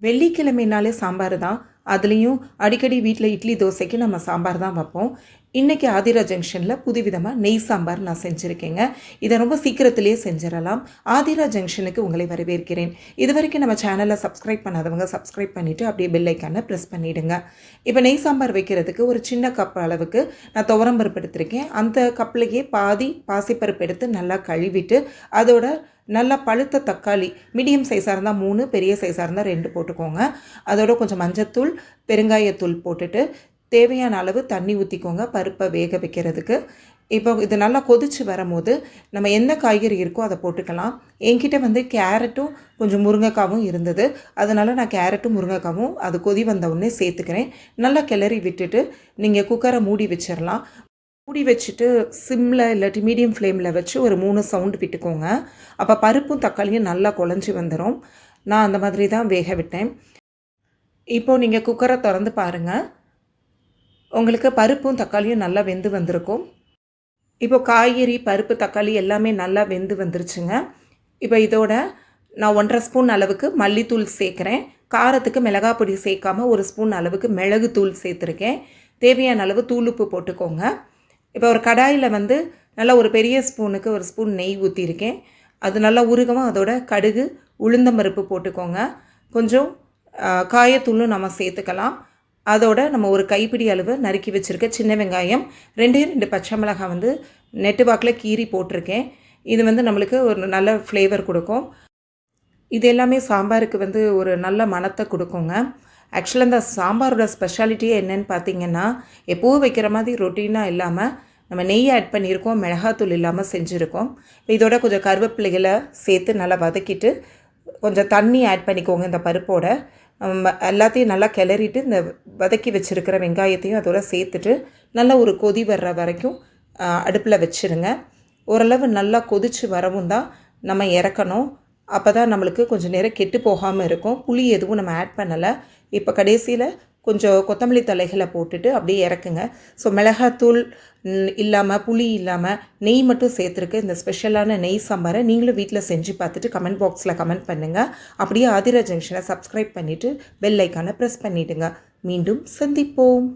வெள்ளிக்கிழமைனாலே சாம்பார் தான். அதுலேயும் அடிக்கடி வீட்டில் இட்லி தோசைக்கு நம்ம சாம்பார் தான் வைப்போம். இன்றைக்கி ஆதிரா ஜங்ஷனில் புதுவிதமாக நெய் சாம்பார் நான் செஞ்சுருக்கேங்க. இதை ரொம்ப சீக்கிரத்திலே செஞ்சிடலாம். ஆதிரா ஜங்ஷனுக்கு உங்களை வரவேற்கிறேன். இது வரைக்கும் நம்ம சேனலை சப்ஸ்கிரைப் பண்ணாதவங்க சப்ஸ்கிரைப் பண்ணிவிட்டு அப்படியே பெல் ஐக்கானை ப்ரெஸ் பண்ணிவிடுங்க. இப்போ நெய் சாம்பார் வைக்கிறதுக்கு ஒரு சின்ன கப் அளவுக்கு நான் துவரம்பருப்பு எடுத்திருக்கேன். அந்த கப்லேயே பாதி பாசிப்பருப்பு எடுத்து நல்லா கழுவிட்டு அதோட நல்லா பழுத்த தக்காளி மீடியம் சைஸாக இருந்தால் 3, பெரிய சைஸாக இருந்தால் 2 போட்டுக்கோங்க. அதோட கொஞ்சம் மஞ்சத்தூள், பெருங்காயத்தூள் போட்டுட்டு தேவையான அளவு தண்ணி ஊற்றிக்கோங்க பருப்பை வேக வைக்கிறதுக்கு. இப்போ இது நல்லா கொதித்து வரும்போது நம்ம எந்த காய்கறி இருக்கோ அதை போட்டுக்கலாம். என்கிட்ட கேரட்டும் கொஞ்சம் முருங்கைக்காவும் இருந்தது. அதனால் நான் கேரட்டும் முருங்கைக்காவும் அது கொதி வந்த உடனே சேர்த்துக்கிறேன். நல்லா கிளறி விட்டுட்டு நீங்கள் குக்கரை மூடி வச்சிடலாம். மூடி வச்சுட்டு சிம்மில் இல்லாட்டி மீடியம் ஃப்ளேமில் வச்சு ஒரு 3 சவுண்டு விட்டுக்கோங்க. அப்போ பருப்பும் தக்காளியும் நல்லா குழஞ்சி வந்துடும். நான் அந்த மாதிரி தான் வேக விட்டேன். இப்போது நீங்கள் குக்கரை திறந்து பாருங்கள். உங்களுக்கு பருப்பும் தக்காளியும் நல்லா வெந்து வந்திருக்கும். இப்போது காய்கறி, பருப்பு, தக்காளி எல்லாமே நல்லா வெந்து வந்துருச்சுங்க. இப்போ இதோட நான் 1.5 ஸ்பூன் அளவுக்கு மல்லித்தூள் சேர்க்குறேன். காரத்துக்கு மிளகாய் பொடி சேர்க்காமல் 1 ஸ்பூன் அளவுக்கு மிளகு தூள் சேர்த்துருக்கேன். தேவையான அளவு தூளுப்பு போட்டுக்கோங்க. இப்போ ஒரு கடாயில் நல்லா ஒரு பெரிய ஸ்பூனுக்கு 1 ஸ்பூன் நெய் ஊற்றிருக்கேன். அது நல்லா உருகவும் அதோட கடுகு, உளுந்தம்பருப்பு போட்டுக்கோங்க. கொஞ்சம் காயத்தூளும் நம்ம சேர்த்துக்கலாம். அதோட நம்ம ஒரு கைப்பிடி அளவு நறுக்கி வச்சுருக்க சின்ன வெங்காயம், 2 பச்சை மிளகாய் நெட்டு வாக்கில் கீறி போட்டிருக்கேன். இது நம்மளுக்கு ஒரு நல்ல ஃப்ளேவர் கொடுக்கும். இது எல்லாமே சாம்பாருக்கு ஒரு நல்ல மணத்தை கொடுக்குங்க. ஆக்சுவலாக இந்த சாம்பாரோட ஸ்பெஷாலிட்டியே என்னென்னு பார்த்தீங்கன்னா, எப்போவும் வைக்கிற மாதிரி ரொட்டீனாக இல்லாமல் நம்ம நெய் ஆட் பண்ணியிருக்கோம், மிளகாத்தூள் இல்லாமல் செஞ்சுருக்கோம். இதோட கொஞ்சம் கருவேப்பிலைகளை சேர்த்து நல்லா வதக்கிட்டு கொஞ்சம் தண்ணி ஆட் பண்ணிக்கோங்க. இந்த பருப்போட எல்லாத்தையும் நல்லா கிளறிட்டு இந்த வதக்கி வச்சுருக்கிற வெங்காயத்தையும் அதோட சேர்த்துட்டு நல்லா ஒரு கொதி வர்ற வரைக்கும் அடுப்பில் வச்சுருங்க. ஓரளவு நல்லா கொதித்து வரவும் தான் நம்ம இறக்கணும். அப்போ தான் நம்மளுக்கு கொஞ்சம் நேரம் கெட்டு போகாமல் இருக்கும். புளி எதுவும் நம்ம ஆட் பண்ணலை. இப்போ கடைசியில் கொஞ்சம் கொத்தமல்லி தலைகளை போட்டுட்டு அப்படியே இறக்குங்க. ஸோ மிளகாத்தூள் இல்லாமல், புளி இல்லாமல், நெய் மட்டும் சேர்த்துருக்கு இந்த ஸ்பெஷலான நெய் சாம்பாரை நீங்களும் வீட்டில் செஞ்சு பார்த்துட்டு கமெண்ட் பாக்ஸில் கமெண்ட் பண்ணுங்கள். அப்படியே ஆதிரா ஜங்ஷனை சப்ஸ்கிரைப் பண்ணிவிட்டு பெல் ஐக்கானை ப்ரெஸ் பண்ணிவிடுங்க. மீண்டும் சந்திப்போம்.